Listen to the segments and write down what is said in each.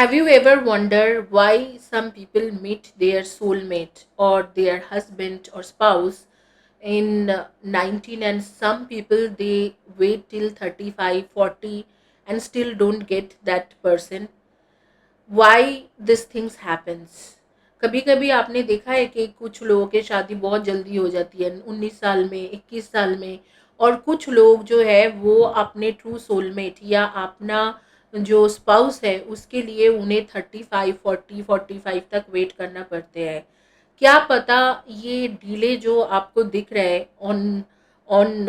Have you ever wondered why some people meet their soulmate or their husband or spouse in 19, and some people they wait till 35, 40 and still don't get that person? Why these things happens? कभी कभी आपने देखा है कि कुछ लोगों की शादी बहुत जल्दी हो जाती है, 19 साल में, 21 साल में, और कुछ लोग जो है वो अपने ट्रू सोलमेट या अपना जो स्पाउस है उसके लिए उन्हें 35, 40, 45 तक वेट करना पड़ते हैं। क्या पता ये डिले जो आपको दिख रहा है ऑन ऑन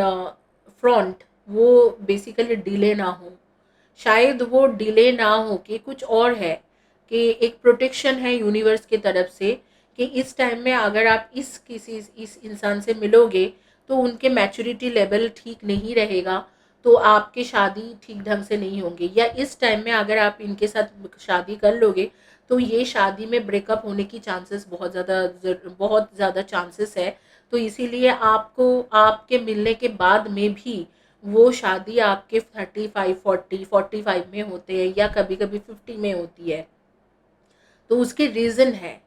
फ्रंट, वो बेसिकली डिले ना हो। शायद वो डिले ना हो कि कुछ और है, कि एक प्रोटेक्शन है यूनिवर्स की तरफ से, कि इस टाइम में अगर आप इस इंसान से मिलोगे तो उनके मैच्योरिटी लेवल ठीक नहीं रहेगा, तो आपकी शादी ठीक ढंग से नहीं होंगी, या इस टाइम में अगर आप इनके साथ शादी कर लोगे तो ये शादी में ब्रेकअप होने की चांसेस बहुत ज़्यादा चांसेस है। तो इसीलिए आपको आपके मिलने के बाद में भी वो शादी आपके 35, 40, 45 में होते हैं, या कभी कभी 50 में होती है। तो उसके रीज़न है,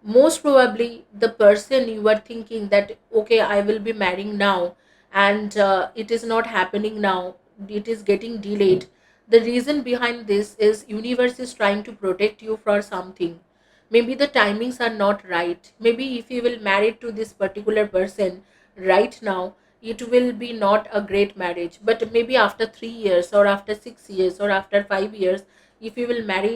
most probably the person you are thinking that okay, I will be marrying now, and it is not happening now, it is getting delayed. The reason behind this is universe is trying to protect you for something. Maybe the timings are not right. Maybe if you will marry to this particular person right now, it will be not a great marriage, but maybe after 3 years or after 6 years or after 5 years, if you will marry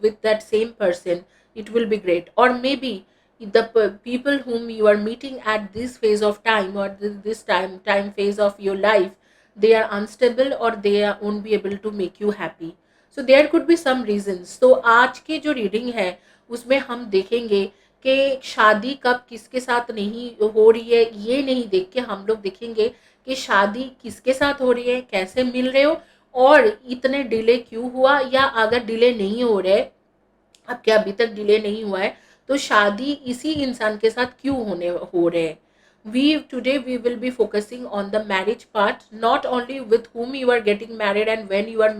with that same person, it will be great. Or maybe the people whom you are meeting at this phase of time, or this time phase of your life, they are unstable or won't be able to make you happy. So there could be some reasons. तो आज की जो reading है उसमें हम देखेंगे कि शादी कब किसके साथ नहीं हो रही है, ये नहीं देख के हम लोग देखेंगे कि शादी किसके साथ हो रही है, कैसे मिल रहे हो, और इतने डिले क्यों हुआ, या अगर डिले नहीं हो रहे, आपके अभी तक डिले नहीं हुआ है, तो शादी इसी इंसान के साथ क्यों हो रहे हैं। We will be focusing on the marriage part, not only with whom you are getting married and when you are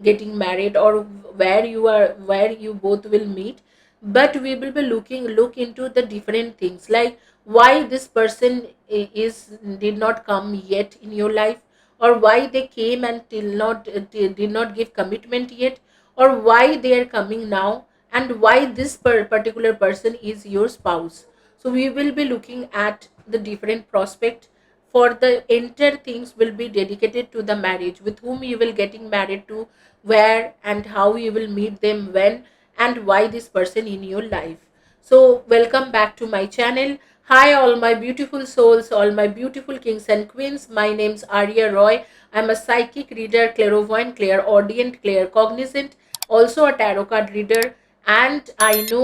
getting married, or where you both will meet, but we will be look into the different things, like why this person is did not come yet in your life, or why they came and did not give commitment yet, or why they are coming now, and why this particular person is your spouse. So we will be looking at the different prospect. For the entire things will be dedicated to the marriage, with whom you will getting married to, where and how you will meet them, when, and why this person in your life. So welcome back to my channel. Hi all my beautiful souls, all my beautiful kings and queens. My name's Arya Roy. I'm a psychic reader, clairvoyant, clairaudient, claircognizant, also a tarot card reader, and I know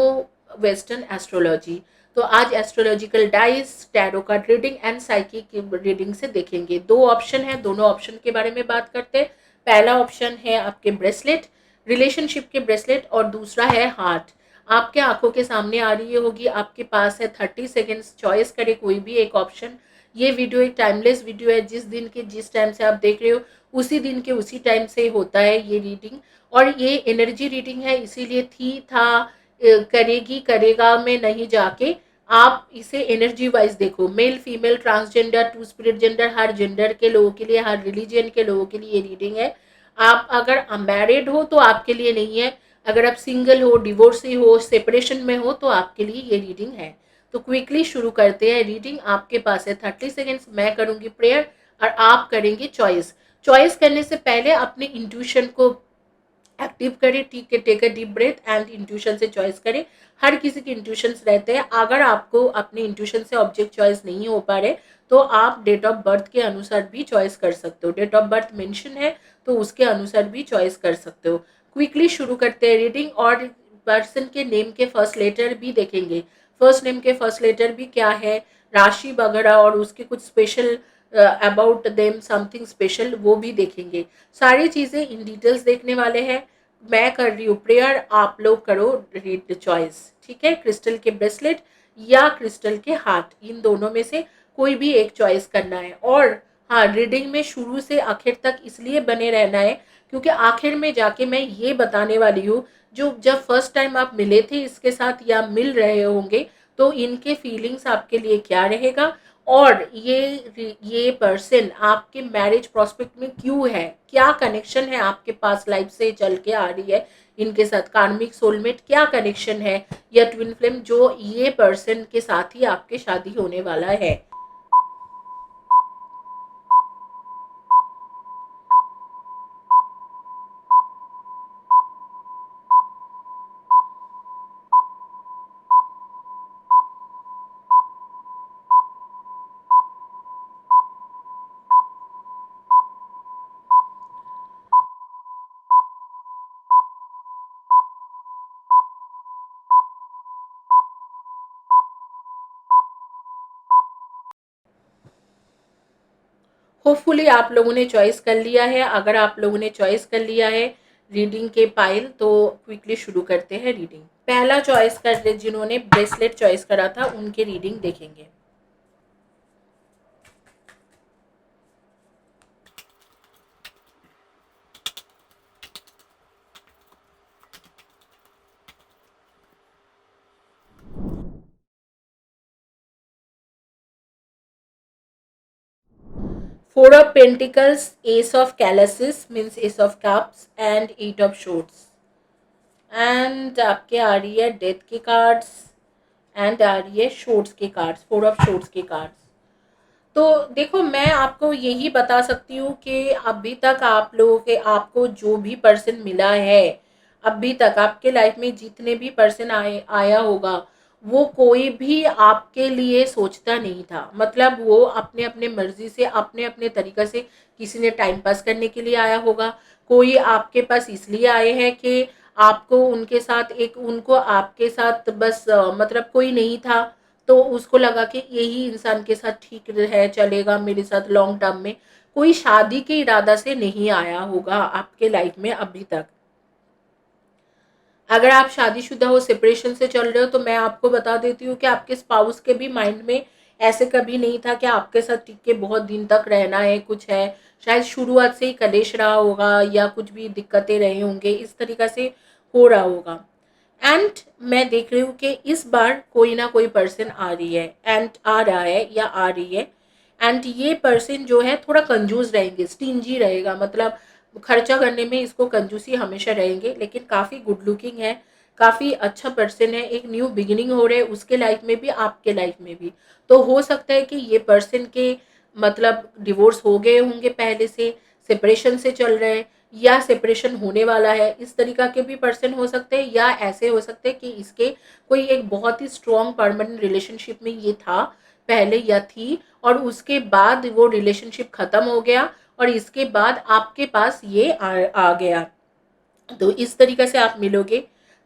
western astrology. तो आज astrological dice, tarot card reading and psychic reading से देखेंगे। दो option है, दोनों option के बारे में बात करते हैं। पहला ऑप्शन है आपके ब्रेसलेट, रिलेशनशिप के ब्रेसलेट, और दूसरा है हार्ट। आपके आंखों के सामने आ रही होगी, आपके पास है 30 सेकेंड्स, चॉइस करें कोई भी एक ऑप्शन। ये वीडियो एक टाइमलेस वीडियो है, जिस दिन के जिस टाइम से आप देख रहे हो उसी दिन के उसी टाइम से होता है ये रीडिंग, और ये एनर्जी रीडिंग है, इसीलिए थी था करेगी करेगा में नहीं जाके आप इसे एनर्जी वाइज देखो। Male, female, transgender, two spirit gender, हर जेंडर के लोगों के लिए, हर रिलीजन के लोगों के लिए ये रीडिंग है। आप अगर मैरिड हो तो आपके लिए नहीं है, अगर आप सिंगल हो, डिवोर्सी हो, सेपरेशन में हो, तो आपके लिए ये रीडिंग है। तो क्विकली शुरू करते हैं रीडिंग। आपके पास है 30 सेकेंड्स, मैं करूंगी प्रेयर और आप करेंगे चॉइस। चॉइस करने से पहले अपने इंट्यूशन को एक्टिव करें, ठीक है, take a deep breath and intuition से चॉइस करें। हर किसी के इंट्यूशंस रहते हैं, अगर आपको अपने इंट्यूशन से ऑब्जेक्ट चॉइस नहीं हो पा रहे तो आप डेट ऑफ बर्थ के अनुसार भी चॉइस कर सकते हो। डेट ऑफ बर्थ मेंशन है तो उसके अनुसार भी चॉइस कर सकते हो। क्विकली शुरू करते हैं रीडिंग, और पर्सन के नेम के फर्स्ट लेटर भी देखेंगे। फर्स्ट नेम के फर्स्ट लेटर भी क्या है, राशि वगैरह, और उसके कुछ special about them something special, वो भी देखेंगे। सारी चीज़ें इन डिटेल्स देखने वाले हैं। मैं कर रही हूँ प्रेयर, आप लोग करो रीड चॉइस, ठीक है। क्रिस्टल के ब्रेसलेट या क्रिस्टल के हार्ट, इन दोनों में से कोई भी एक चॉइस करना है। और हाँ, रीडिंग में शुरू से आखिर तक इसलिए बने रहना है क्योंकि आखिर में जाके मैं ये बताने वाली हूँ, जो जब फर्स्ट टाइम आप मिले थे इसके साथ या मिल रहे होंगे, तो इनके फीलिंग्स आपके लिए क्या रहेगा, और ये पर्सन आपके मैरिज प्रोस्पेक्ट में क्यों है, क्या कनेक्शन है आपके पास लाइफ से चल के आ रही है इनके साथ, कार्मिक सोलमेट क्या कनेक्शन है, या ट्विन फ्लेम जो ये पर्सन के साथ ही आपके शादी होने वाला है। होपफुली आप लोगों ने चॉइस कर लिया है। अगर आप लोगों ने चॉइस कर लिया है रीडिंग के पाइल, तो क्विकली शुरू करते हैं रीडिंग। पहला चॉइस कर जिन्होंने ब्रेसलेट चॉइस करा था उनके रीडिंग देखेंगे। Four of Pentacles, Ace of Chalices means Ace of Cups and Eight of Swords. And आपके आ रही है डेथ के कार्ड्स एंड आ रही है शोर्ट्स के कार्ड्स, फोर ऑफ शोर्ट्स के कार्ड्स। तो देखो मैं आपको यही बता सकती हूँ कि अभी तक आप लोगों के आपको जो भी पर्सन मिला है, अभी तक आपके लाइफ में जितने भी पर्सन आया होगा, वो कोई भी आपके लिए सोचता नहीं था। मतलब वो अपने अपने मर्जी से अपने अपने तरीक़े से, किसी ने टाइम पास करने के लिए आया होगा, कोई आपके पास इसलिए आए हैं कि आपको उनके साथ एक उनको आपके साथ बस मतलब कोई नहीं था, तो उसको लगा कि यही इंसान के साथ ठीक है, चलेगा मेरे साथ लॉन्ग टर्म में। कोई शादी के इरादा से नहीं आया होगा आपके लाइफ में अभी तक। अगर आप शादीशुदा हो, सेपरेशन से चल रहे हो, तो मैं आपको बता देती हूँ कि आपके स्पाउस के भी माइंड में ऐसे कभी नहीं था कि आपके साथ टिक के बहुत दिन तक रहना है, कुछ है। शायद शुरुआत से ही कलेश रहा होगा या कुछ भी दिक्कतें रहे होंगे, इस तरीक़ा से हो रहा होगा। एंड मैं देख रही हूँ कि इस बार कोई ना कोई पर्सन आ रही है एंड आ रहा है या आ रही है। एंड ये पर्सन जो है थोड़ा कंजूस रहेंगे, स्टिंजी रहेगा, मतलब खर्चा करने में इसको कंजूसी हमेशा रहेंगे, लेकिन काफ़ी गुड लुकिंग है, काफ़ी अच्छा पर्सन है। एक न्यू बिगिनिंग हो रहे है उसके लाइफ में भी, आपके लाइफ में भी। तो हो सकता है कि ये पर्सन के मतलब डिवोर्स हो गए होंगे पहले से, सेपरेशन से चल रहे हैं, या सेपरेशन होने वाला है, इस तरीका के भी पर्सन हो सकते हैं। या ऐसे हो सकते हैं कि इसके कोई एक बहुत ही स्ट्रॉन्ग परमानेंट रिलेशनशिप में ये था पहले या थी, और उसके बाद वो रिलेशनशिप खत्म हो गया और इसके बाद आपके पास ये आ गया। तो इस तरीके से आप मिलोगे।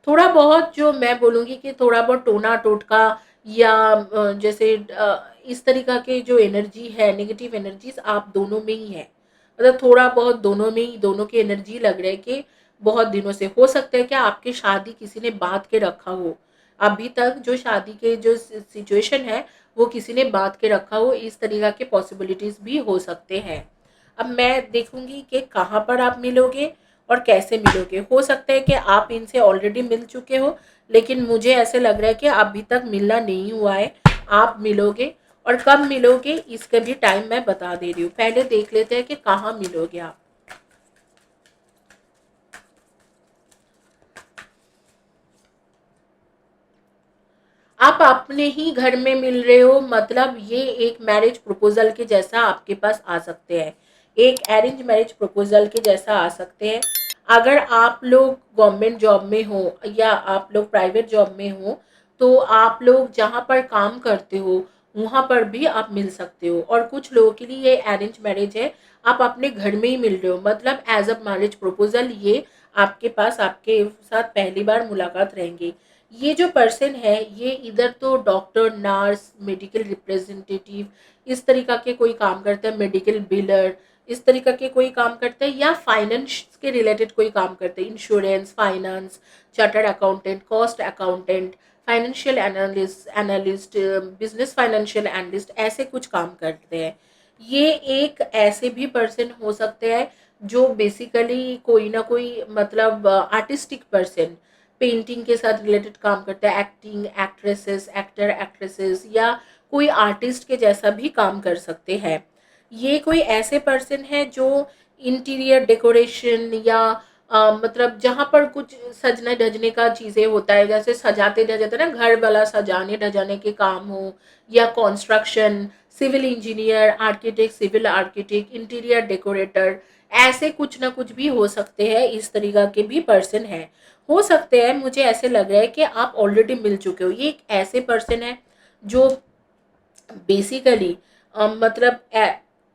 थोड़ा बहुत जो मैं बोलूँगी कि थोड़ा बहुत टोना टोटका या जैसे इस तरीका के जो एनर्जी है, नेगेटिव एनर्जीज आप दोनों में ही है। मतलब थोड़ा बहुत दोनों में ही, दोनों की एनर्जी लग रहा है कि बहुत दिनों से हो सकता है कि आपकी शादी किसी ने बात के रखा हो। अभी तक जो शादी के जो सिचुएशन है वो किसी ने बात के रखा हो, इस तरीका के पॉसिबिलिटीज भी हो सकते हैं। अब मैं देखूंगी कि कहाँ पर आप मिलोगे और कैसे मिलोगे। हो सकता है कि आप इनसे ऑलरेडी मिल चुके हो, लेकिन मुझे ऐसे लग रहा है कि अभी तक मिलना नहीं हुआ है। आप मिलोगे, और कब मिलोगे इसका भी टाइम मैं बता दे रही हूँ। पहले देख लेते हैं कि कहाँ मिलोगे आप। आप अपने ही घर में मिल रहे हो, मतलब ये एक मैरिज प्रपोजल के जैसा आपके पास आ सकते हैं, एक अरेंज मैरिज प्रपोजल के जैसा आ सकते हैं। अगर आप लोग गवर्नमेंट जॉब में हो या आप लोग प्राइवेट जॉब में हो, तो आप लोग जहाँ पर काम करते हो वहाँ पर भी आप मिल सकते हो। और कुछ लोगों के लिए ये अरेंज मैरिज है, आप अपने घर में ही मिल रहे हो, मतलब एज अ मैरिज प्रपोजल ये आपके पास आपके साथ पहली बार मुलाकात रहेंगी। ये जो पर्सन है ये इधर तो डॉक्टर, नर्स, मेडिकल रिप्रेजेंटेटिव, इस तरीका के कोई काम करता है, मेडिकल बिलर, इस तरीका के कोई काम करते हैं, या फाइनेंस के रिलेटेड कोई काम करते हैं, insurance, finance, chartered accountant, cost accountant, financial analyst, business financial analyst, ऐसे कुछ काम करते हैं। ये एक ऐसे भी पर्सन हो सकते हैं जो बेसिकली कोई ना कोई मतलब आर्टिस्टिक पर्सन पेंटिंग के साथ रिलेटेड काम करता है, एक्टिंग, एक्ट्रेसेस, एक्टर, एक्ट्रेसेस, या कोई आर्टिस्ट के जैसा भी काम कर सकते हैं। ये कोई ऐसे पर्सन है जो इंटीरियर डेकोरेशन या मतलब जहाँ पर कुछ सजने धजने का चीज़ें होता है, जैसे सजाते धजाते ना घर वाला सजाने धजाने के काम हो, या construction, civil engineer, architect, civil architect, interior decorator, ऐसे कुछ ना कुछ भी हो सकते हैं। इस तरीका के भी पर्सन है, हो सकते हैं। मुझे ऐसे लग रहा है कि आप ऑलरेडी मिल चुके हो। ये एक ऐसे पर्सन है जो बेसिकली मतलब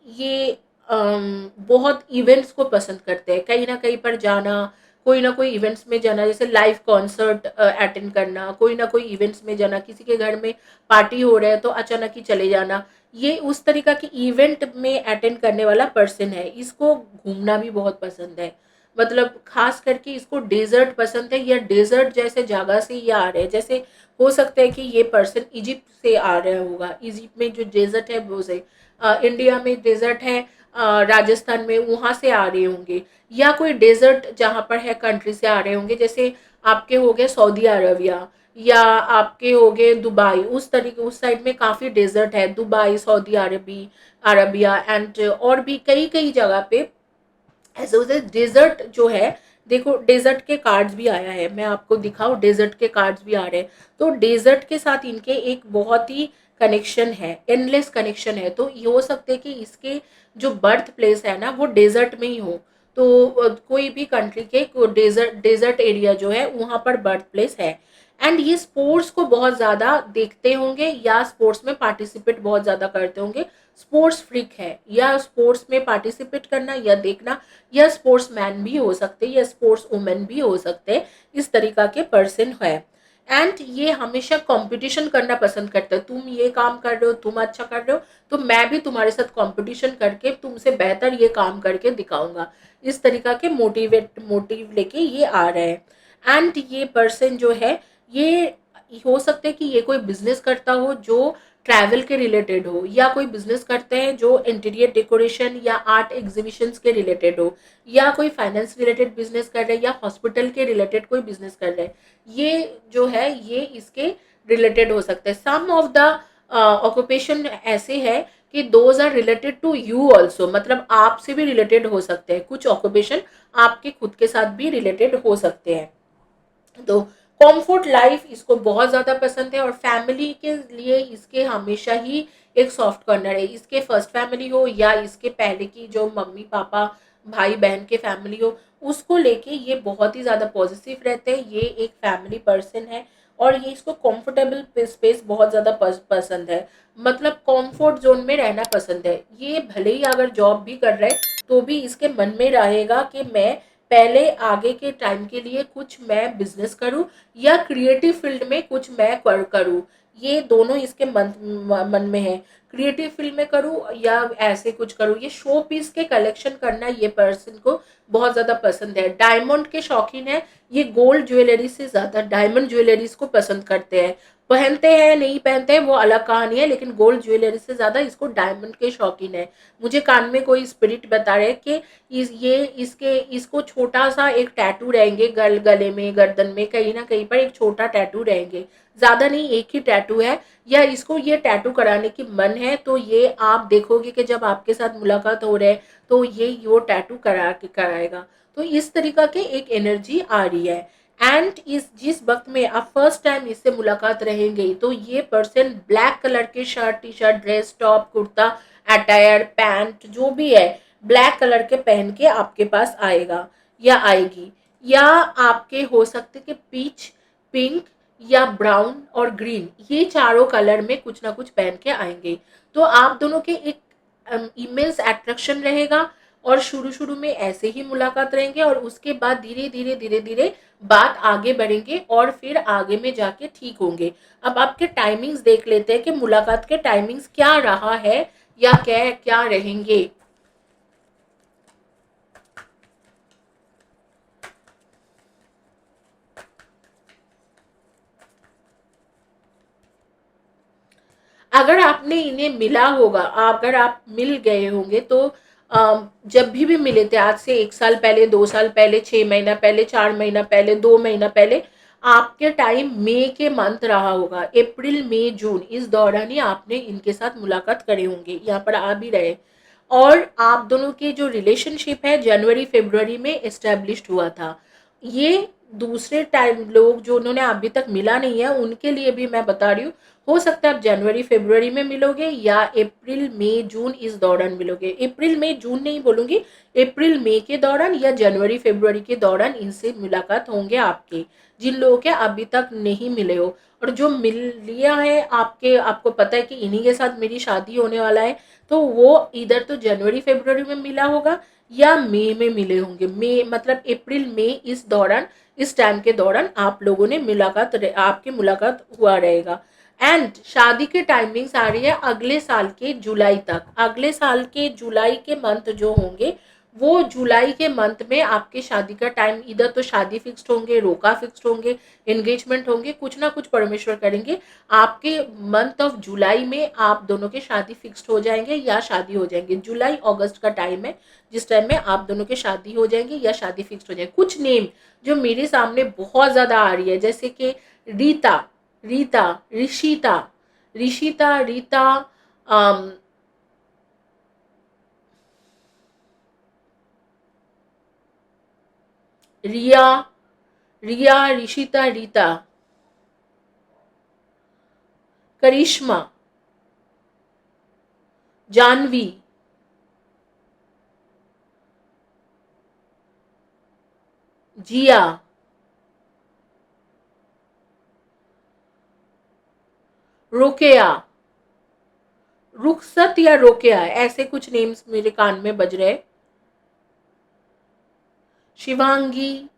ये बहुत इवेंट्स को पसंद करते हैं, कहीं ना कहीं पर जाना, कोई ना कोई इवेंट्स में जाना, जैसे लाइव कॉन्सर्ट अटेंड करना, कोई ना कोई इवेंट्स में जाना, किसी के घर में पार्टी हो रहा है तो अचानक ही चले जाना। ये उस तरीका की इवेंट में अटेंड करने वाला पर्सन है। इसको घूमना भी बहुत पसंद है, मतलब खास करके इसको डेजर्ट पसंद है, या डेजर्ट जैसे जगह से ये आ रहे हैं। जैसे हो सकता है कि ये पर्सन इजिप्ट से आ रहा होगा, इजिप्ट में जो डेजर्ट है वो से इंडिया में डेजर्ट है, राजस्थान में वहाँ से आ रहे होंगे, या कोई डेजर्ट जहाँ पर है कंट्री से आ रहे होंगे। जैसे आपके हो गए सऊदी अरबिया, या आपके हो गए दुबई, उस तरीके उस साइड में काफ़ी डेजर्ट है, दुबई, सऊदी अरबिया एंड और भी कई कई जगह पे ऐसे होते डेजर्ट जो है। देखो डेजर्ट के कार्ड्स भी आया है, मैं आपको दिखाऊं, डेजर्ट के कार्ड्स भी आ रहे हैं। तो डेजर्ट के साथ इनके एक बहुत ही कनेक्शन है, एंडलेस कनेक्शन है। तो ये हो सकते हैं कि इसके जो बर्थ प्लेस है ना वो डेजर्ट में ही हो। तो कोई भी कंट्री के डेजर्ट डेजर्ट एरिया जो है वहाँ पर बर्थ प्लेस है। एंड ये स्पोर्ट्स को बहुत ज़्यादा देखते होंगे, या स्पोर्ट्स में पार्टिसिपेट बहुत ज़्यादा करते होंगे। स्पोर्ट्स फ्रीक है, या स्पोर्ट्स में पार्टिसिपेट करना या देखना, या स्पोर्ट्स मैन भी हो सकते हैं, या स्पोर्ट्स वुमेन भी हो सकते हैं। इस तरीका के पर्सन है। एंड ये हमेशा कंपटीशन करना पसंद करते हैं। तुम ये काम कर रहे हो, तुम अच्छा कर रहे हो, तो मैं भी तुम्हारे साथ कंपटीशन करके तुमसे बेहतर ये काम करके दिखाऊंगा। इस तरीका के मोटिव लेके ये आ रहे हैं। एंड ये पर्सन जो है, ये हो सकता है कि ये कोई बिजनेस करता हो जो ट्रैवल के रिलेटेड हो, या कोई बिजनेस करते हैं जो इंटीरियर डेकोरेशन या आर्ट एग्जीबिशंस के रिलेटेड हो, या कोई फाइनेंस रिलेटेड बिजनेस कर रहे हैं, या हॉस्पिटल के रिलेटेड कोई बिजनेस कर रहे हैं। ये जो है ये इसके रिलेटेड हो सकते हैं। सम ऑफ द ऑक्यूपेशन ऐसे है कि those are related to you also, मतलब आपसे भी रिलेटेड हो सकते हैं। कुछ ऑक्यूपेशन आपके खुद के साथ भी रिलेटेड हो सकते हैं। तो कॉम्फोर्ट लाइफ इसको बहुत ज़्यादा पसंद है, और फैमिली के लिए इसके हमेशा ही एक सॉफ्ट कॉर्नर है। इसके फर्स्ट फैमिली हो या इसके पहले की जो मम्मी पापा भाई बहन के फैमिली हो, उसको लेके ये बहुत ही ज़्यादा पॉजिटिव रहते हैं। ये एक फैमिली पर्सन है, और ये इसको कंफर्टेबल स्पेस बहुत ज़्यादा पसंद है, मतलब कंफर्ट जोन में रहना पसंद है। ये भले ही अगर जॉब भी कर रहे हैं तो भी इसके मन में रहेगा कि मैं पहले आगे के टाइम के लिए कुछ मैं बिजनेस करूं, या क्रिएटिव फील्ड में कुछ मैं करूं। ये दोनों इसके मन में है, क्रिएटिव फील्ड में करूं या ऐसे कुछ करूं। ये शो पीस के कलेक्शन करना ये पर्सन को बहुत ज़्यादा पसंद है। डायमंड के शौकीन है, ये गोल्ड ज्वेलरी से ज़्यादा डायमंड ज्वेलरीज को पसंद करते हैं। पहनते हैं नहीं पहनते हैं वो अलग कहानी है, लेकिन गोल्ड ज्वेलरी से ज़्यादा इसको डायमंड के शौकीन है। मुझे कान में कोई स्पिरिट बता रहे कि इसको छोटा सा एक टैटू रहेंगे, गले में, गर्दन में, कहीं ना कहीं पर एक छोटा टैटू रहेंगे, ज्यादा नहीं, एक ही टैटू है। या इसको ये टैटू कराने की मन है, तो ये आप देखोगे कि जब आपके साथ मुलाकात हो रहे हैं तो ये वो टैटू कराएगा। तो इस तरीका के एक एनर्जी आ रही है। एंड इस जिस वक्त में आप फर्स्ट टाइम इससे मुलाकात रहेंगे तो ये पर्सन ब्लैक कलर के shirt, T shirt, dress, top, kurta, attire, pant जो भी है ब्लैक कलर के पहन के आपके पास आएगा या आएगी। या आपके हो सकते कि पीच, पिंक, या ब्राउन और ग्रीन, ये चारों कलर में कुछ ना कुछ पहन के आएंगे। तो आप दोनों के एक इमेंस अट्रैक्शन रहेगा, और शुरू शुरू में ऐसे ही मुलाकात रहेंगे, और उसके बाद धीरे धीरे बात आगे बढ़ेंगे, और फिर आगे में जाके ठीक होंगे। अब आपके टाइमिंग्स देख लेते हैं कि मुलाकात के टाइमिंग्स क्या रहा है या क्या क्या रहेंगे। अगर आपने इन्हें मिला होगा, अगर आप मिल गए होंगे तो जब भी मिले थे, आज से 1 साल पहले, 2 साल पहले, 6 महीना पहले, 4 महीना पहले, 2 महीना पहले, आपके टाइम मई के मंथ रहा होगा, अप्रैल मई जून, इस दौरान ही आपने इनके साथ मुलाकात करे होंगे, यहाँ पर आ भी रहे। और आप दोनों के जो रिलेशनशिप है जनवरी फरवरी में एस्टेब्लिश्ड हुआ था। ये दूसरे टाइम लोग जो उन्होंने अभी तक मिला नहीं है उनके लिए भी मैं बता रही हूँ, हो सकता है आप जनवरी फरवरी में मिलोगे या अप्रैल मई जून इस दौरान मिलोगे। अप्रैल मई जून नहीं बोलूंगी, अप्रैल मई के दौरान या जनवरी फरवरी के दौरान इनसे मुलाकात होंगे आपके, जिन लोगों के अभी तक नहीं मिले हो। और जो मिल लिया है आपके, आपको पता है कि इन्हीं के साथ मेरी शादी होने वाला है, तो वो इधर तो जनवरी फरवरी में मिला होगा या मई में मिले होंगे। मई मतलब अप्रैल मई, इस दौरान, इस टाइम के दौरान आप लोगों ने मुलाकात, आपकी मुलाकात हुआ रहेगा। एंड शादी की टाइमिंग्स आ रही है अगले साल के जुलाई तक। अगले साल के जुलाई के मंथ जो होंगे, वो जुलाई के मंथ में आपके शादी का टाइम, इधर तो शादी फिक्स्ड होंगे, रोका फिक्स्ड होंगे, एंगेजमेंट होंगे, कुछ ना कुछ परमेश्वर करेंगे। आपके मंथ ऑफ जुलाई में आप दोनों के शादी फिक्स्ड हो जाएंगे या शादी हो जाएंगे। जुलाई अगस्त का टाइम है जिस टाइम में आप दोनों के शादी हो जाएंगे या शादी फिक्स्ड हो जाएंगे। कुछ नेम जो मेरे सामने बहुत ज्यादा आ रही है, जैसे कि रीता, रीता, ऋषिता, ऋषिता, रीता, अम, रिया, रिया, ऋषिता, रीता, करिश्मा, जानवी, जिया, रोकेया, रुखसत या रोकेया, ऐसे कुछ नेम्स मेरे कान में बज रहे। शिवांगी,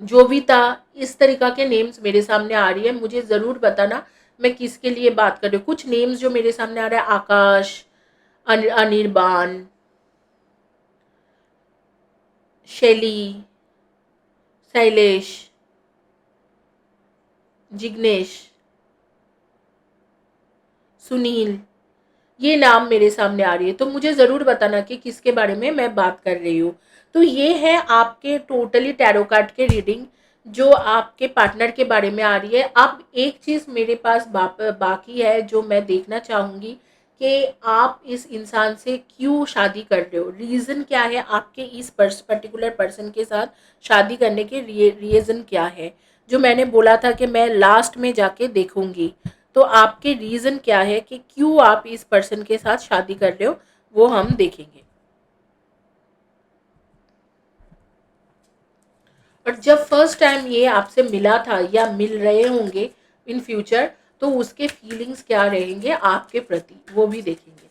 जोविता, इस तरीका के नेम्स मेरे सामने आ रही है। मुझे जरूर बताना मैं किसके लिए बात कर रही हूँ। कुछ नेम्स जो मेरे सामने आ रहा है, आकाश, अनिर्बान, शैली, शैलेश, जिग्नेश, सुनील, ये नाम मेरे सामने आ रही है। तो मुझे ज़रूर बताना कि किसके बारे में मैं बात कर रही हूँ। तो ये है आपके टोटली टैरो कार्ड के रीडिंग जो आपके पार्टनर के बारे में आ रही है। अब एक चीज़ मेरे पास बाकी है जो मैं देखना चाहूँगी कि आप इस इंसान से क्यों शादी कर रहे हो, रीज़न क्या है आपके इस पर्टिकुलर पर्सन के साथ शादी करने के रीज़न क्या है। जो मैंने बोला था कि मैं लास्ट में जाके देखूंगी, तो आपके रीज़न क्या है कि क्यों आप इस पर्सन के साथ शादी कर रहे हो, वो हम देखेंगे। और जब फर्स्ट टाइम ये आपसे मिला था या मिल रहे होंगे इन फ्यूचर, तो उसके फीलिंग्स क्या रहेंगे आपके प्रति, वो भी देखेंगे।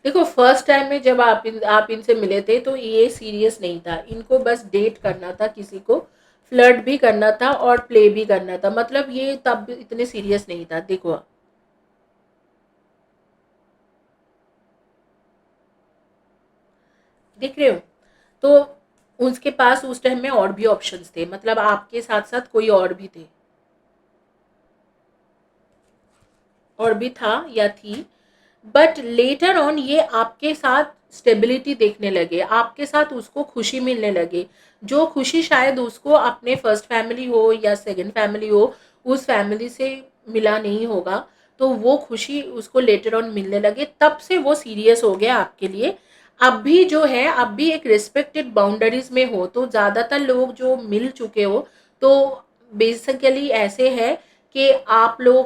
देखो फर्स्ट टाइम में जब आप इनसे मिले थे तो ये सीरियस नहीं था, इनको बस डेट करना था, किसी को फ्लर्ट भी करना था और प्ले भी करना था, मतलब ये तब इतने सीरियस नहीं था। देखो देख रहे हो, तो उसके पास उस टाइम में और भी ऑप्शंस थे, मतलब आपके साथ साथ कोई और भी थे, और भी था या थी। बट लेटर ऑन ये आपके साथ स्टेबिलिटी देखने लगे, आपके साथ उसको खुशी मिलने लगे, जो खुशी शायद उसको अपने फर्स्ट फैमिली हो या सेकंड फैमिली हो, उस फैमिली से मिला नहीं होगा, तो वो खुशी उसको लेटर ऑन मिलने लगे, तब से वो सीरियस हो गया आपके लिए। अब भी जो है, अब भी एक रिस्पेक्टेड बाउंड्रीज में हो, तो ज़्यादातर लोग जो मिल चुके हो, तो बेसिकली ऐसे है कि आप लोगों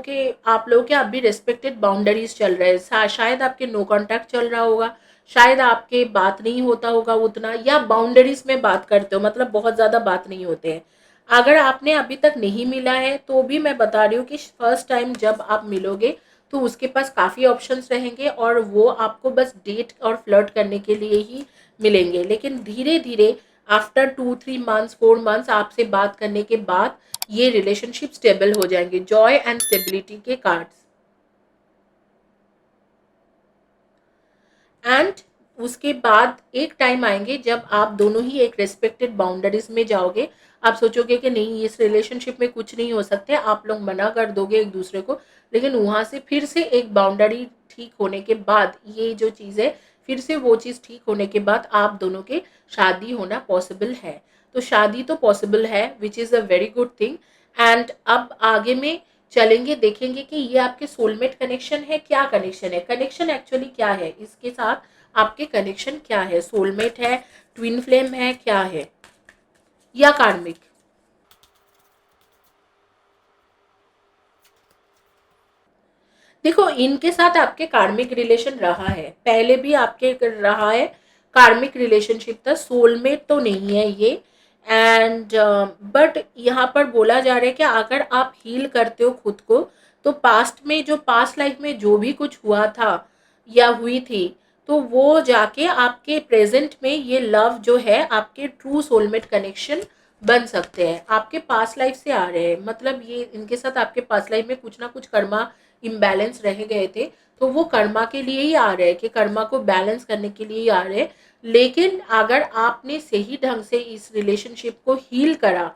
के अभी रिस्पेक्टेड बाउंड्रीज चल रहे हैं। शायद आपके नो कांटेक्ट चल रहा होगा, शायद आपके बात नहीं होता होगा उतना, या बाउंड्रीज में बात करते हो, मतलब बहुत ज़्यादा बात नहीं होते हैं। अगर आपने अभी तक नहीं मिला है तो भी मैं बता रही हूँ कि फर्स्ट टाइम जब आप मिलोगे तो उसके पास काफ़ी ऑप्शंस रहेंगे और वो आपको बस डेट और फ्लर्ट करने के लिए ही मिलेंगे। लेकिन धीरे धीरे आफ्टर 2-3 मंथ्स 4 मंथ्स आपसे बात करने के बाद ये रिलेशनशिप स्टेबल हो जाएंगे। जॉय एंड स्टेबिलिटी के कार्ड्स। एंड उसके बाद एक टाइम आएंगे जब आप दोनों ही एक रेस्पेक्टेड बाउंड्रीज में जाओगे। आप सोचोगे कि नहीं, इस रिलेशनशिप में कुछ नहीं हो सकते, आप लोग मना कर दोगे एक दूसरे को। लेकिन वहां से फिर से एक बाउंड्री ठीक होने के बाद ये जो चीज़ है, फिर से वो चीज़ ठीक होने के बाद आप दोनों के शादी होना पॉसिबल है। तो शादी तो पॉसिबल है, which is a very good thing. And अब आगे में चलेंगे, देखेंगे कि ये आपके सोलमेट कनेक्शन है, क्या कनेक्शन है, कनेक्शन एक्चुअली क्या है इसके साथ, आपके कनेक्शन क्या है, सोलमेट है, ट्विन फ्लेम है, क्या है, या कार्मिक। देखो, इनके साथ आपके कार्मिक रिलेशन रहा है, पहले भी आपके रहा है, कार्मिक रिलेशनशिप था, सोलमेट तो नहीं है ये। एंड बट यहाँ पर बोला जा रहा है कि अगर आप हील करते हो खुद को, तो पास्ट में जो पास्ट लाइफ में जो भी कुछ हुआ था या हुई थी, तो वो जाके आपके प्रेजेंट में ये लव जो है आपके ट्रू सोलमेट कनेक्शन बन सकते हैं। आपके पास्ट लाइफ से आ रहे हैं, मतलब ये इनके साथ आपके पास्ट लाइफ में कुछ ना कुछ कर्मा इम्बैलेंस रह गए थे, तो वो कर्मा के लिए ही आ रहे हैं, कि कर्मा को बैलेंस करने के लिए ही आ रहे हैं। लेकिन अगर आपने सही ढंग से इस रिलेशनशिप को हील करा,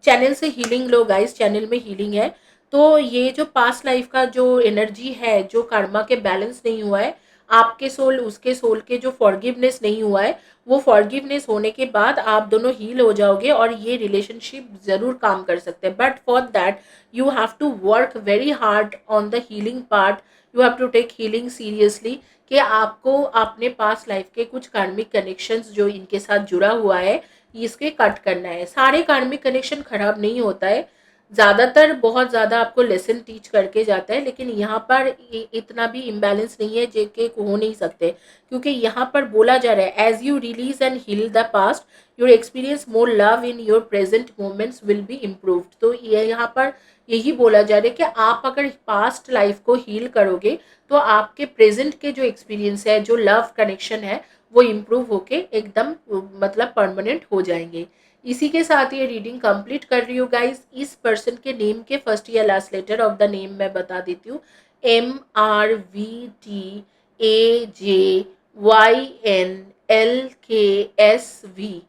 चैनल से हीलिंग लो गाइस, चैनल में हीलिंग है, तो ये जो पास्ट लाइफ का जो एनर्जी है, जो कर्मा के बैलेंस नहीं हुआ है, आपके सोल उसके सोल के जो फॉरगिवनेस नहीं हुआ है, वो फॉरगिवनेस होने के बाद आप दोनों हील हो जाओगे और ये रिलेशनशिप जरूर काम कर सकते हैं। But for that you have to work very hard on the healing part. You have to take healing seriously, कि आपको अपने पास लाइफ के कुछ कार्मिक कनेक्शंस जो इनके साथ जुड़ा हुआ है, इसके कट करना है। सारे कार्मिक कनेक्शन खराब नहीं होता है, ज़्यादातर बहुत ज़्यादा आपको लेसन टीच करके जाता है, लेकिन यहाँ पर इतना भी इम्बैलेंस नहीं है जो कि हो नहीं सकते, क्योंकि यहाँ पर बोला जा रहा है as you release and heal the past, your experience more love in your present moments will be improved. तो ये यहाँ पर यही बोला जा रहा है कि आप अगर पास्ट लाइफ को हील करोगे, तो आपके प्रेजेंट के जो एक्सपीरियंस है, जो लव कनेक्शन है, वो इम्प्रूव होके एकदम मतलब परमानेंट हो जाएंगे। इसी के साथ ये रीडिंग कंप्लीट कर रही हूँ गाइस। इस पर्सन के नेम के फर्स्ट या last letter of the name मैं बता देती हूँ, MRVTAJYNLKSV।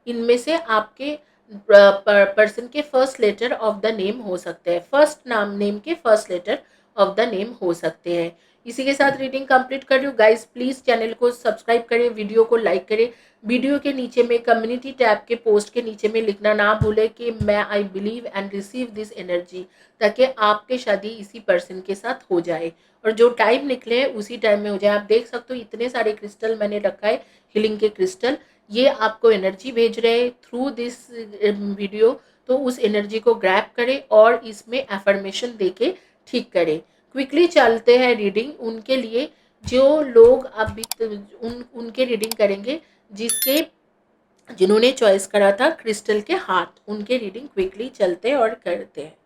इनमें से आपके पर्सन के first letter of the name हो सकते हैं, फर्स्ट नाम नेम के first letter of the name हो सकते हैं। इसी के साथ रीडिंग कंप्लीट कर रही हूँ गाइस। प्लीज चैनल को सब्सक्राइब करें, वीडियो को लाइक करें, वीडियो के नीचे में कम्युनिटी टैब के पोस्ट के नीचे में लिखना ना भूले कि मैं I believe and receive this energy, ताकि आपके शादी इसी पर्सन के साथ हो जाए और जो टाइम निकले उसी टाइम में हो जाए। आप देख सकते हो इतने सारे क्रिस्टल मैंने रखा है, हीलिंग के क्रिस्टल, ये आपको एनर्जी भेज रहे हैं थ्रू दिस वीडियो। तो उस एनर्जी को ग्रैब करें और इसमें एफर्मेशन देके ठीक करें। क्विकली चलते हैं रीडिंग उनके लिए, जो लोग अभी उनके रीडिंग करेंगे जिसके जिन्होंने चॉइस करा था क्रिस्टल के हार्ट, उनके रीडिंग क्विकली चलते और करते हैं।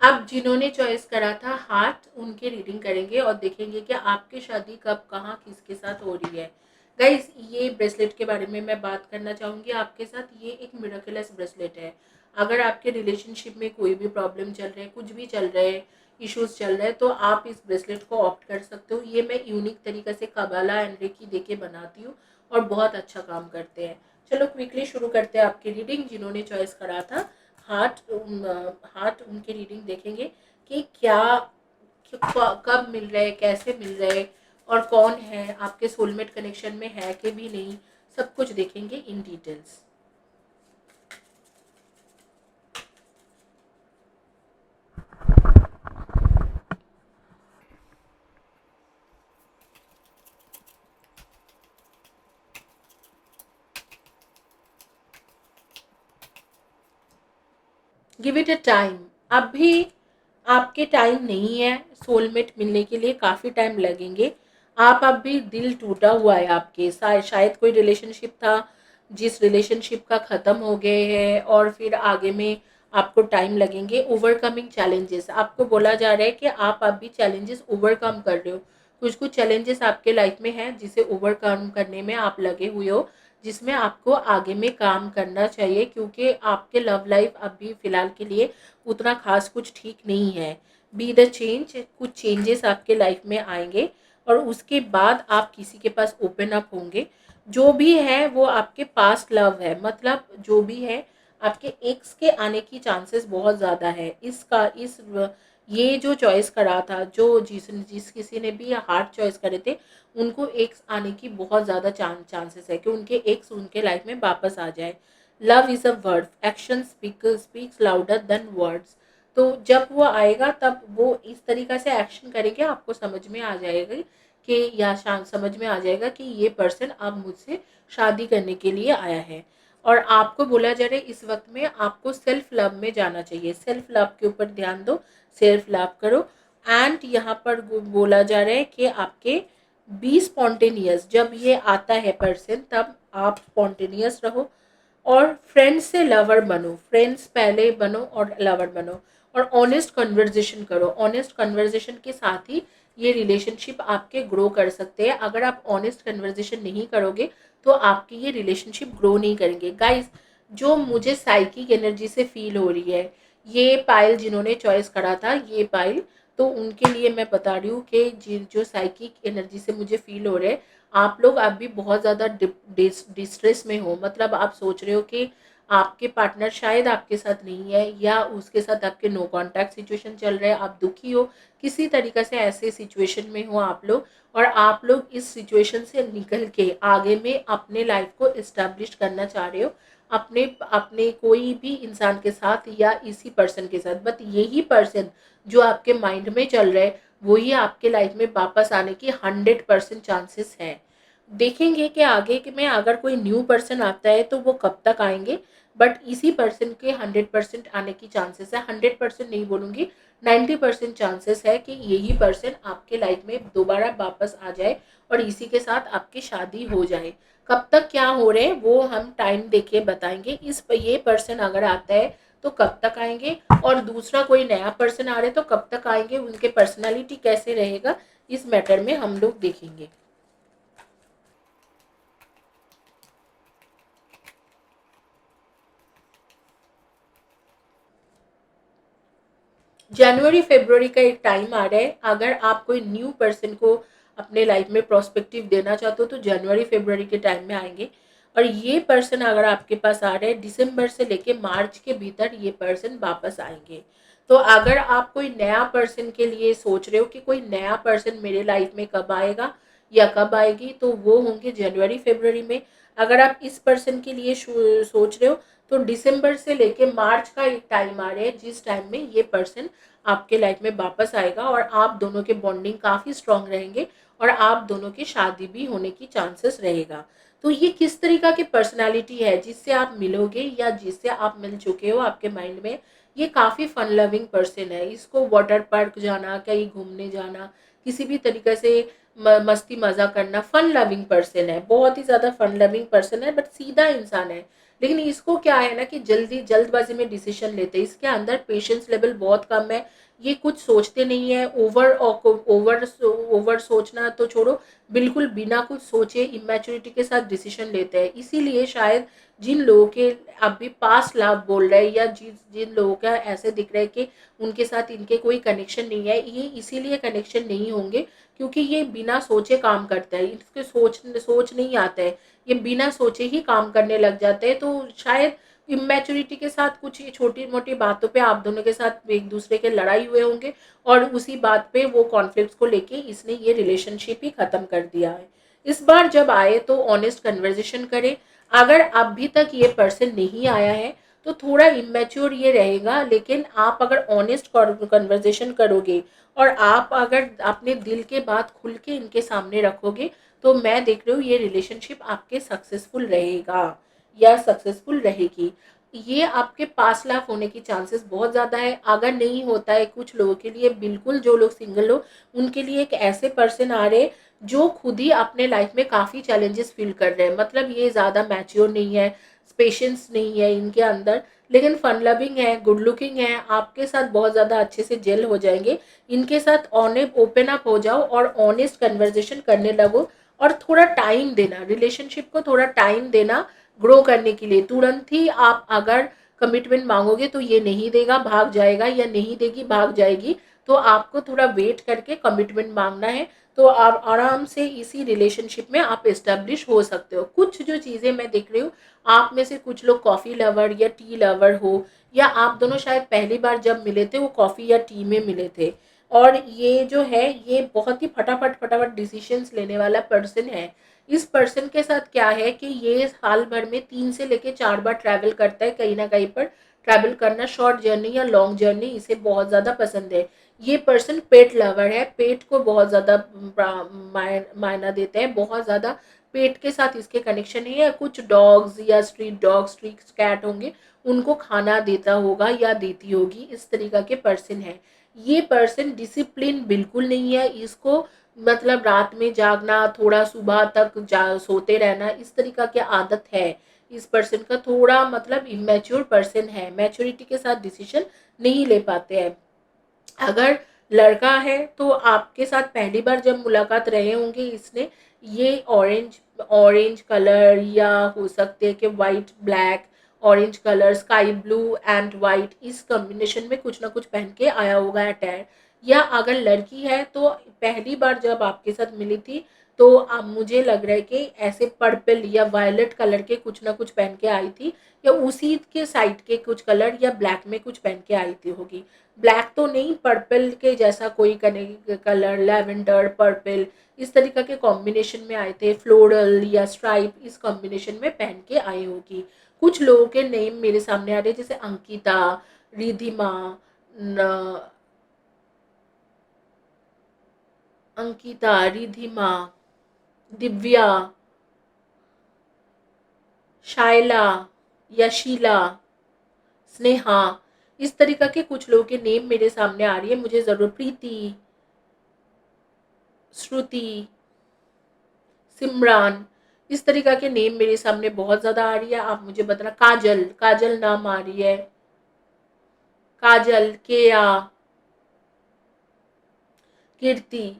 अब जिन्होंने चॉइस करा था हार्ट, उनके रीडिंग करेंगे और देखेंगे कि आपकी शादी कब कहाँ किसके साथ हो रही है। गाइस, ये ब्रेसलेट के बारे में मैं बात करना चाहूँगी आपके साथ। ये एक मिरेकलस ब्रेसलेट है। अगर आपके रिलेशनशिप में कोई भी प्रॉब्लम चल रहा है, कुछ भी चल रहा है, इश्यूज चल रहे हैं, तो आप इस ब्रेसलेट को ऑप्ट कर सकते हो। ये मैं यूनिक तरीके से कबाला एंड रेकी देके बनाती हूँ और बहुत अच्छा काम करते हैं। चलो क्विकली शुरू करते हैं आपकी रीडिंग। जिन्होंने चॉइस करा था हार्ट, हार्ट उनकी रीडिंग देखेंगे कि क्या कब मिल रहे, कैसे मिल रहे और कौन है, आपके सोलमेट कनेक्शन में है कि भी नहीं, सब कुछ देखेंगे in details. Give it a time. अभी आपके टाइम नहीं है सोलमेट मिलने के लिए, काफ़ी टाइम लगेंगे। आप अभी दिल टूटा हुआ है आपके, शायद कोई रिलेशनशिप था जिस रिलेशनशिप का ख़त्म हो गए है और फिर आगे में आपको टाइम लगेंगे। ओवरकमिंग चैलेंजेस, आपको बोला जा रहा है कि आप अभी चैलेंजेस ओवरकम कर रहे हो। कुछ कुछ चैलेंजेस आपके लाइफ में हैं जिसे ओवरकम करने में आप लगे हुए हो, जिसमें आपको आगे में काम करना चाहिए, क्योंकि आपके लव लाइफ अभी फ़िलहाल के लिए उतना ख़ास कुछ ठीक नहीं है। बी द चेंज, कुछ चेंजेस आपके लाइफ में आएँगे और उसके बाद आप किसी के पास ओपन अप होंगे। जो भी है वो आपके पास्ट लव है, मतलब जो भी है आपके एक्स के आने की चांसेस बहुत ज़्यादा है। इसका इस ये जो चॉइस करा था, जो जिस किसी ने भी हार्ट चॉइस करे थे, उनको एक्स आने की बहुत ज़्यादा चांसेस है कि उनके एक्स उनके लाइफ में वापस आ जाए। Love is a word, action speaks louder than words. तो जब वो आएगा तब वो इस तरीक़ा से एक्शन करेंगे, आपको समझ में आ जाएगा कि या समझ में आ जाएगा कि ये पर्सन अब मुझसे शादी करने के लिए आया है। और आपको बोला जा रहा है इस वक्त में आपको सेल्फ लव में जाना चाहिए। सेल्फ लव के ऊपर ध्यान दो, सेल्फ लव करो। एंड यहाँ पर बोला जा रहा है कि आपके बी स्पॉन्टेनियस, जब ये आता है पर्सन तब आप स्पॉन्टेनियस रहो और फ्रेंड्स से लवर बनो। फ्रेंड्स पहले बनो और लवर बनो और ऑनेस्ट कन्वर्जेशन करो। ऑनेस्ट कन्वर्जेशन के साथ ही ये रिलेशनशिप आपके ग्रो कर सकते हैं। अगर आप ऑनेस्ट कन्वर्जेशन नहीं करोगे तो आपकी ये रिलेशनशिप ग्रो नहीं करेंगे। गाइस, जो मुझे साइकिक एनर्जी से फील हो रही है, ये पायल जिन्होंने चॉइस करा था, ये पायल, तो उनके लिए मैं बता रही हूँ कि जो साइकिक एनर्जी से मुझे फील हो रहे हैं, आप लोग अभी बहुत ज़्यादा डिस्ट्रेस में हो। मतलब आप सोच रहे हो कि आपके पार्टनर शायद आपके साथ नहीं है या उसके साथ आपके नो कांटेक्ट सिचुएशन चल रहा है, आप दुखी हो, किसी तरीके से ऐसे सिचुएशन में हो आप लोग, और आप लोग इस सिचुएशन से निकल के आगे में अपने लाइफ को इस्टेब्लिश करना चाह रहे हो, अपने अपने कोई भी इंसान के साथ या इसी पर्सन के साथ। बट यही पर्सन जो आपके माइंड में चल रहा है वही आपके लाइफ में वापस आने की 100% चांसेस है। देखेंगे कि आगे में अगर कोई न्यू पर्सन आता है तो वो कब तक आएंगे, बट इसी पर्सन के 100% आने की चांसेस है। 100% नहीं बोलूँगी, 90% चांसेस है कि यही पर्सन आपके लाइफ में दोबारा वापस आ जाए और इसी के साथ आपकी शादी हो जाए। कब तक क्या हो रहे हैं वो हम टाइम देके बताएंगे। ये पर्सन अगर आता है तो कब तक आएंगे, और दूसरा कोई नया पर्सन आ रहा है तो कब तक आएंगे, उनके पर्सनालिटी कैसे रहेगा, इस मैटर में हम लोग देखेंगे। जनवरी फरवरी का एक टाइम आ रहा है। अगर आप कोई न्यू पर्सन को अपने लाइफ में प्रोस्पेक्टिव देना चाहते हो तो जनवरी फरवरी के टाइम में आएंगे। और ये पर्सन अगर आपके पास आ रहे हैं दिसंबर से लेके मार्च के भीतर, ये पर्सन वापस आएंगे। तो अगर आप कोई नया पर्सन के लिए सोच रहे हो कि कोई नया पर्सन मेरे लाइफ में कब आएगा या कब आएगी, तो वो होंगे जनवरी फरवरी में। अगर आप इस पर्सन के लिए सोच रहे हो तो दिसंबर से लेके मार्च का एक टाइम आ रहा है जिस टाइम में ये पर्सन आपके लाइफ में वापस आएगा और आप दोनों के बॉन्डिंग काफ़ी स्ट्रांग रहेंगे और आप दोनों की शादी भी होने की चांसेस रहेगा। तो ये किस तरीका की पर्सनालिटी है जिससे आप मिलोगे या जिससे आप मिल चुके हो आपके माइंड में, ये काफ़ी फन लविंग पर्सन है। इसको वाटर पार्क जाना, कहीं घूमने जाना, किसी भी तरीके से मस्ती मज़ा करना, फन लविंग पर्सन है, बहुत ही ज़्यादा फन लविंग पर्सन है, बट सीधा इंसान है। लेकिन इसको क्या है ना कि जल्दबाजी में डिसीजन लेते हैं, इसके अंदर पेशेंस लेवल बहुत कम है। ये कुछ सोचते नहीं है, ओवर सोचना तो छोड़ो, बिल्कुल बिना कुछ सोचे इमेच्योरिटी के साथ डिसीजन लेते हैं। इसीलिए शायद जिन लोगों के अभी पास लाभ बोल रहे हैं या जिन जिन लोगों का ऐसे दिख रहा है कि उनके साथ इनके कोई कनेक्शन नहीं है, ये इसीलिए कनेक्शन नहीं होंगे क्योंकि ये बिना सोचे काम करता है, इसके सोच नहीं आता है, ये बिना सोचे ही काम करने लग जाते हैं। तो शायद इमेच्योरिटी के साथ कुछ छोटी मोटी बातों पे आप दोनों के साथ एक दूसरे के लड़ाई हुए होंगे और उसी बात पे वो कॉन्फ्लिक्ट्स को लेके इसने ये रिलेशनशिप ही खत्म कर दिया है। इस बार जब आए तो ऑनेस्ट कन्वर्जेशन करें। अगर अभी तक ये पर्सन नहीं आया है तो थोड़ा इमेच्योर ये रहेगा, लेकिन आप अगर ऑनेस्ट कन्वर्जेशन करोगे और आप अगर अपने दिल के बात खुल के इनके सामने रखोगे तो मैं देख रही हूँ ये रिलेशनशिप आपके सक्सेसफुल रहेगा या सक्सेसफुल रहेगी। ये आपके पास लाख होने की चांसेस बहुत ज़्यादा है। अगर नहीं होता है कुछ लोगों के लिए, बिल्कुल जो लोग सिंगल हो उनके लिए एक ऐसे पर्सन आ रहे जो खुद ही अपने लाइफ में काफ़ी चैलेंजेस फील कर रहे हैं। मतलब ये ज़्यादा मैच्योर नहीं है, पेशेंस नहीं है इनके अंदर, लेकिन फन लविंग है, गुड लुकिंग है, आपके साथ बहुत ज़्यादा अच्छे से जेल हो जाएंगे। इनके साथ ओपन अप हो जाओ और ऑनेस्ट कन्वर्जेशन करने लगो, और थोड़ा टाइम देना, रिलेशनशिप को थोड़ा टाइम देना ग्रो करने के लिए। तुरंत ही आप अगर कमिटमेंट मांगोगे तो ये नहीं देगा, भाग जाएगा, या नहीं देगी, भाग जाएगी। तो आपको थोड़ा वेट करके कमिटमेंट मांगना है, तो आप आराम से इसी रिलेशनशिप में आप एस्टेब्लिश हो सकते हो। कुछ जो चीज़ें मैं देख रही हूँ, आप में से कुछ लोग कॉफ़ी लवर या टी लवर हो, या आप दोनों शायद पहली बार जब मिले थे वो कॉफ़ी या टी में मिले थे, और ये जो है ये बहुत ही फटाफट फटाफट डिसीजंस लेने वाला पर्सन है। इस पर्सन के साथ क्या है कि ये साल भर में 3 से लेके 4 बार ट्रैवल करता है, कहीं ना कहीं पर ट्रैवल करना, शॉर्ट जर्नी या लॉन्ग जर्नी इसे बहुत ज़्यादा पसंद है। ये पर्सन पेट लवर है, पेट को बहुत ज़्यादा मायना देते हैं, बहुत ज़्यादा पेट के साथ इसके कनेक्शन है, या कुछ डॉग्स या स्ट्रीट डॉग स्ट्रीट कैट होंगे, उनको खाना देता होगा या देती होगी, इस तरीका के पर्सन है। ये पर्सन डिसिप्लिन बिल्कुल नहीं है, इसको मतलब रात में जागना, थोड़ा सुबह तक सोते रहना, इस तरीका की आदत है इस पर्सन का। थोड़ा मतलब इमेच्योर पर्सन है, मैच्योरिटी के साथ डिसीजन नहीं ले पाते हैं। अगर लड़का है तो आपके साथ पहली बार जब मुलाकात रहे होंगे इसने, ये ऑरेंज ऑरेंज कलर, या हो सकते हैं कि white black, orange colour, sky blue and white, इस कॉम्बिनेशन में कुछ ना कुछ पहन के आया होगा अटैयर। या अगर लड़की है तो पहली बार जब आपके साथ मिली थी तो अब मुझे लग रहा है कि ऐसे पर्पल या वायलेट कलर के कुछ ना कुछ पहन के आई थी, या उसी के साइड के कुछ कलर या ब्लैक में कुछ पहन के आई थी होगी। ब्लैक तो नहीं, पर्पल के जैसा कोई कलर, लेवेंडर पर्पल, इस तरीके के कॉम्बिनेशन में आए थे, फ्लोरल या स्ट्राइप, इस कॉम्बिनेशन में पहन के आई होगी। कुछ लोगों के नेम मेरे सामने आ रहे हैं, जैसे अंकिता, रिधिमा, अंकिता, रिधिमा, दिव्या, शायला, यशीला, स्नेहा, इस तरीका के कुछ लोगों के नेम मेरे सामने आ रही है। मुझे जरूर प्रीति, श्रुति, सिमरान, इस तरीका के नेम मेरे सामने बहुत ज्यादा आ रही है। आप मुझे बताना। काजल, काजल नाम आ रही है, काजल, केया, कीर्ति।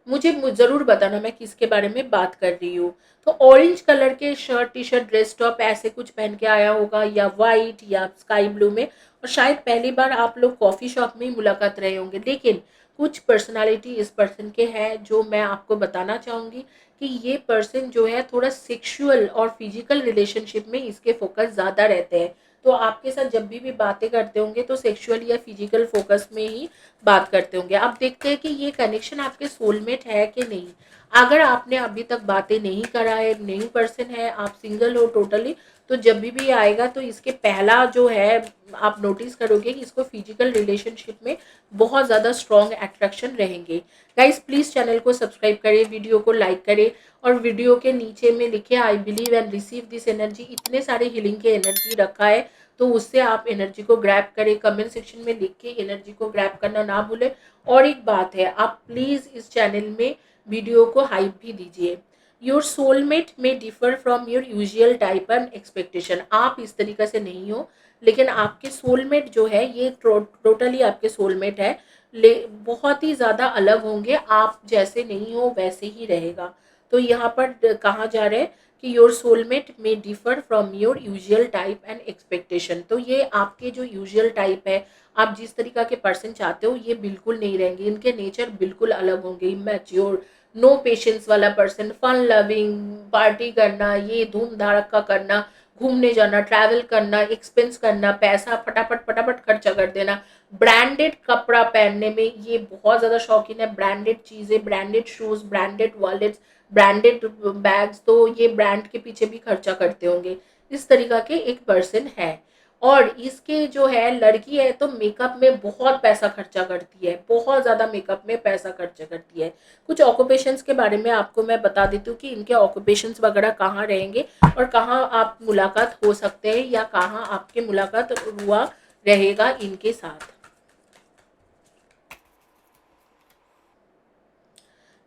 मुझे जरूर बताना मैं किसके बारे में बात कर रही हूँ। तो ऑरेंज कलर के shirt, T shirt, dress top ऐसे कुछ पहन के आया होगा, या वाइट या स्काई ब्लू में, और शायद पहली बार आप लोग कॉफी शॉप में ही मुलाकात रहे होंगे। लेकिन कुछ पर्सनालिटी इस पर्सन के हैं जो मैं आपको बताना चाहूंगी कि ये पर्सन जो है थोड़ा सेक्सुअल और फिजिकल रिलेशनशिप में इसके फोकस ज़्यादा रहते हैं। तो आपके साथ जब भी बातें करते होंगे तो सेक्सुअल या फिजिकल फोकस में ही बात करते होंगे। अब देखते हैं कि ये कनेक्शन आपके सोलमेट है कि नहीं। अगर आपने अभी तक बातें नहीं करा है, न्यू पर्सन है, आप सिंगल हो टोटली, तो जब भी आएगा तो इसके पहला जो है आप नोटिस करोगे कि इसको फिजिकल रिलेशनशिप में बहुत ज़्यादा स्ट्रॉन्ग अट्रैक्शन रहेंगे। गाइस प्लीज़ चैनल को सब्सक्राइब करें, वीडियो को लाइक करें, और वीडियो के नीचे में लिखे I believe and receive this energy, इतने सारे हीलिंग के एनर्जी रखा है, तो उससे आप एनर्जी को ग्रैब करें। कमेंट सेक्शन में लिख के एनर्जी को ग्रैब करना ना भूलें। और एक बात है, आप प्लीज़ इस चैनल में वीडियो को हाइप भी दीजिए। योर सोलमेट में differ from your usual type and expectation. आप इस तरीके से नहीं हो, लेकिन आपके सोलमेट जो है ये टोटली आपके सोलमेट है, ले बहुत ही ज़्यादा अलग होंगे, आप जैसे नहीं हो वैसे ही रहेगा। तो यहाँ पर कहा जा रहा है कि योर सोलमेट में differ from your usual type and expectation. तो ये आपके जो यूजुअल टाइप है, आप जिस तरीका के पर्सन चाहते हो, ये बिल्कुल नहीं रहेंगे। इनके नेचर बिल्कुल अलग होंगे। इमेच्योर, नो पेशेंस वाला पर्सन, फन लविंग, पार्टी करना, ये धूम धड़का करना, घूमने जाना, ट्रैवल करना, एक्सपेंस करना, पैसा फटाफट फटाफट खर्चा कर देना, ब्रांडेड कपड़ा पहनने में ये बहुत ज़्यादा शौकीन है, ब्रांडेड चीज़ें, branded shoes, branded wallets, branded bags, तो ये ब्रांड के पीछे भी खर्चा करते होंगे। इस तरीका के एक पर्सन है। और इसके जो है लड़की है तो मेकअप में बहुत पैसा खर्चा करती है, बहुत ज़्यादा मेकअप में पैसा खर्चा करती है। कुछ ऑक्यूपेशंस के बारे में आपको मैं बता देती हूँ कि इनके ऑक्यूपेशंस वगैरह कहाँ रहेंगे, और कहाँ आप मुलाकात हो सकते हैं, या कहाँ आपके मुलाकात हुआ रहेगा इनके साथ।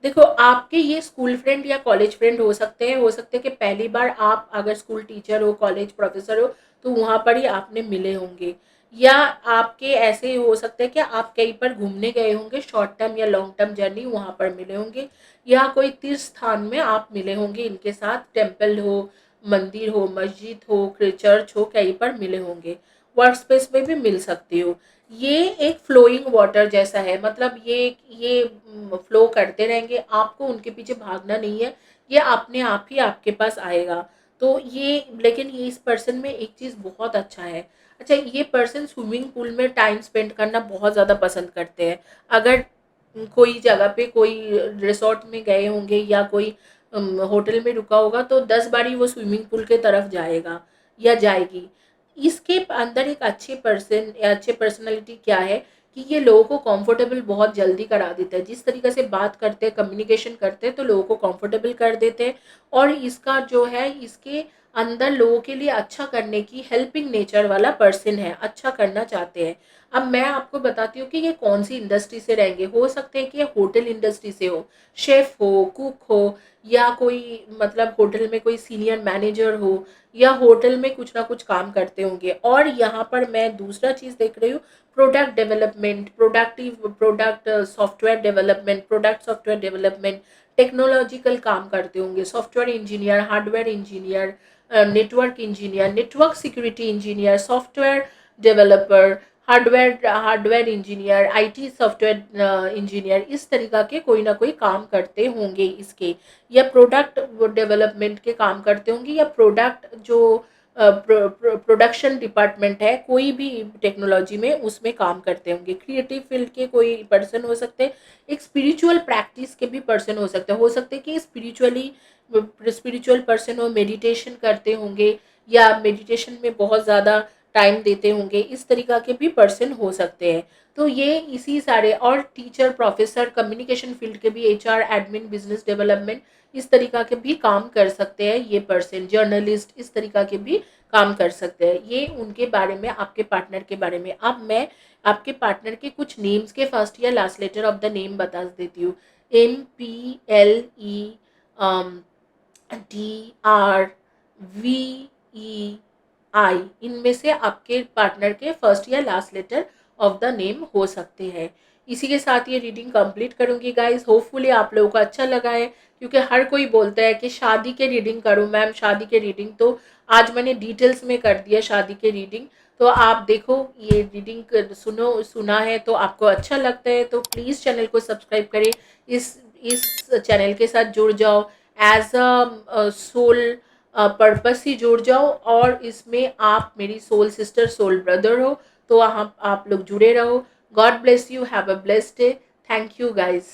देखो, आपके ये स्कूल फ्रेंड या कॉलेज फ्रेंड हो सकते हैं कि पहली बार आप अगर स्कूल टीचर हो, कॉलेज प्रोफेसर हो, तो वहाँ पर ही आपने मिले होंगे। या आपके ऐसे हो सकते हैं कि आप कहीं पर घूमने गए होंगे, शॉर्ट टर्म या लॉन्ग टर्म जर्नी, वहाँ पर मिले होंगे। या कोई तीर्थ स्थान में आप मिले होंगे इनके साथ, टेम्पल हो, मंदिर हो, मस्जिद हो, चर्च हो, कहीं पर मिले होंगे। वर्क स्पेस में भी मिल सकती हो। ये एक फ्लोइंग वाटर जैसा है, मतलब ये फ्लो करते रहेंगे, आपको उनके पीछे भागना नहीं है, ये अपने आप ही आपके पास आएगा। तो ये, लेकिन ये इस पर्सन में एक चीज़ बहुत अच्छा है। अच्छा, ये पर्सन स्विमिंग पूल में टाइम स्पेंड करना बहुत ज़्यादा पसंद करते हैं। अगर कोई जगह पे, कोई रिसोर्ट में गए होंगे या कोई होटल में रुका होगा, तो 10 बारी वो स्विमिंग पूल के तरफ जाएगा या जाएगी। इसके अंदर एक अच्छे पर्सनालिटी क्या है कि ये लोगों को कंफर्टेबल बहुत जल्दी करा देता है। जिस तरीके से बात करते हैं, कम्युनिकेशन करते हैं, तो लोगों को कंफर्टेबल कर देते हैं। और इसका जो है, इसके अंदर लोगों के लिए अच्छा करने की हेल्पिंग नेचर वाला पर्सन है, अच्छा करना चाहते हैं। अब मैं आपको बताती हूँ कि ये कौन सी इंडस्ट्री से रहेंगे। हो सकते हैं कि ये होटल इंडस्ट्री से हो, शेफ हो, कुक हो, या कोई मतलब होटल में कोई सीनियर मैनेजर हो, या होटल में कुछ ना कुछ काम करते होंगे। और यहाँ पर मैं दूसरा चीज़ देख रही हूँ, product development, product software development, technological काम करते होंगे, software engineer, hardware engineer, network security engineer, software developer, hardware engineer, IT software engineer, इस तरीका के कोई ना कोई काम करते होंगे इसके। या प्रोडक्ट डेवलपमेंट के काम करते होंगे, या प्रोडक्ट जो प्रोडक्शन डिपार्टमेंट है कोई भी टेक्नोलॉजी में, उसमें काम करते होंगे। क्रिएटिव फील्ड के कोई पर्सन हो सकते हैं। एक स्पिरिचुअल प्रैक्टिस के भी पर्सन हो सकते हैं कि स्पिरिचुअल पर्सन हो, मेडिटेशन करते होंगे, या मेडिटेशन में बहुत ज़्यादा टाइम देते होंगे, इस तरीका के भी पर्सन हो सकते हैं। तो ये इसी सारे, और टीचर, प्रोफेसर, कम्युनिकेशन फील्ड के भी, एचआर, एडमिन, बिजनेस डेवलपमेंट, इस तरीका के भी काम कर सकते हैं ये पर्सन। जर्नलिस्ट, इस तरीका के भी काम कर सकते हैं। ये उनके बारे में, आपके पार्टनर के बारे में। अब मैं आपके पार्टनर के कुछ नेम्स के फर्स्ट या last letter of the name बता देती हूँ। MPLEDRVEI, इनमें से आपके पार्टनर के फर्स्ट या last letter of the name हो सकते हैं। इसी के साथ ये रीडिंग कंप्लीट करूंगी गाइस। होपफुली आप लोगों को अच्छा लगा है, क्योंकि हर कोई बोलता है कि शादी के रीडिंग करो मैम, शादी के रीडिंग। तो आज मैंने डिटेल्स में कर दिया शादी के रीडिंग। तो आप देखो, ये रीडिंग सुना है तो आपको अच्छा लगता है, तो प्लीज़ चैनल को सब्सक्राइब करें। इस चैनल के साथ जुड़ जाओ, एज अ सोल पर्पस ही जुड़ जाओ। और इसमें आप मेरी सोल सिस्टर, सोल ब्रदर हो, तो आप लोग जुड़े रहो। God bless you, have a blessed day. Thank you guys.